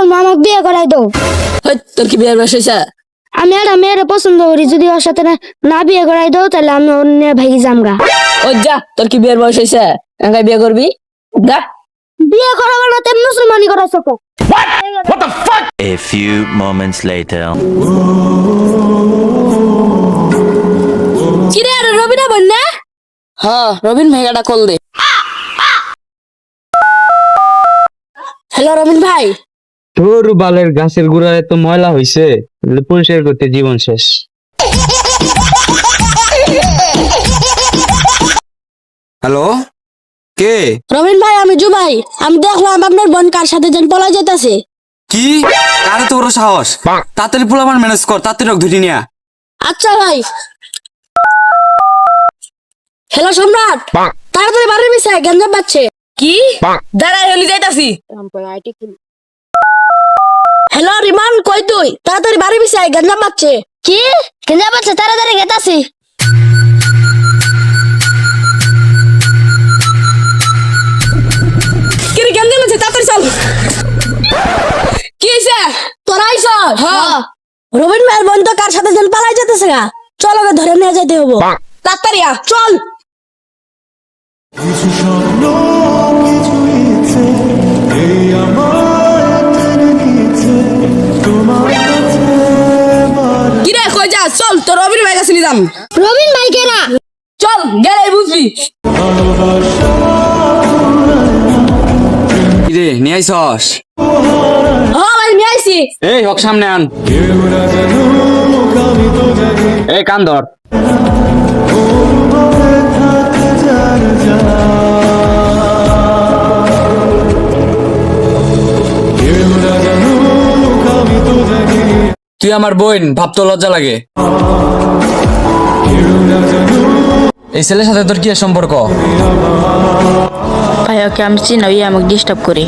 আমাকে বিয়ে করাই দাও। তোর কি বিয়ের বয়স হয়েছে? আমি একটা মেয়ের পছন্দ করি, যদি ওর সাথে না বিয়ে করাই দাও তাহলে আমি অন্য ভাই জামগা। ও যা, তোর কি বিয়ের বয়স হয়েছে? এঙ্গাই বিয়ে করবি? যা। বিয়ে করাবো না তেমন মুসলমানি করা চোখ। A few moments later. কিরে আর রবিনা বোন না? হ্যাঁ, রবিন ভাই একটা কল দে। হ্যালো রবিন ভাই। তোর বালের গাছের গোড়ায় তো ময়লা হইছে, পরিষ্কার করতে জীবন শেষ। হ্যালো, কে? রবিন ভাই আমি জুবাই। আমি দেখলাম আপনার বোন কার সাথে যেন পলাই যেতেছে। কি? কার তো বড় সাহস? তাড়াতাড়ি পোলাপান ম্যানেজ কর, তাড়াতাড়ি রক ধুটি নিয়া। আচ্ছা ভাই। হ্যালো সম্রাট, তাড়াতাড়ি বাড়ির বিষয়ে গঞ্জাম পাচ্ছে। কি? দাঁড়াই হলি যাইতাছি। হ্যালো রিমান, কই তুই? তাড়াতাড়ি বাড়ির বিষয়ে গঞ্জাম পাচ্ছে। কি গঞ্জাম পাচ্ছে? তাড়াতাড়ি গেতাছি। কি রে, কেমন আছে? তাড়াতাড়ি চল। কি হয়েছে? তোরা আইসস? হ্যাঁ। রবিন ভাইয়ের বোন তো কার সাথে যেন পালাই যেতেছে গা। চল ওকে ধরে নিয়ে যেতে হবো। তাড়াতাড়ি আ, চল। কি রে, কই যা? চল, তোর রবিন ভাই কাছে নিয়ে যাম। রবিন ভাই কেরা? চল, গেলেই বুঝবি। কি রে, নিয়ে আইসস? হ্যাঁ ভাই নিয়ে আইছি। এই হক সামনে আন। এই কান ধর। তুই আমার বোন, ভাবতে লজ্জা লাগে। এই ছেলের সাথে তোর কি সম্পর্ক? ভাই ওকে আমি চিনি না, ওই আমাকে ডিস্টার্ব করে।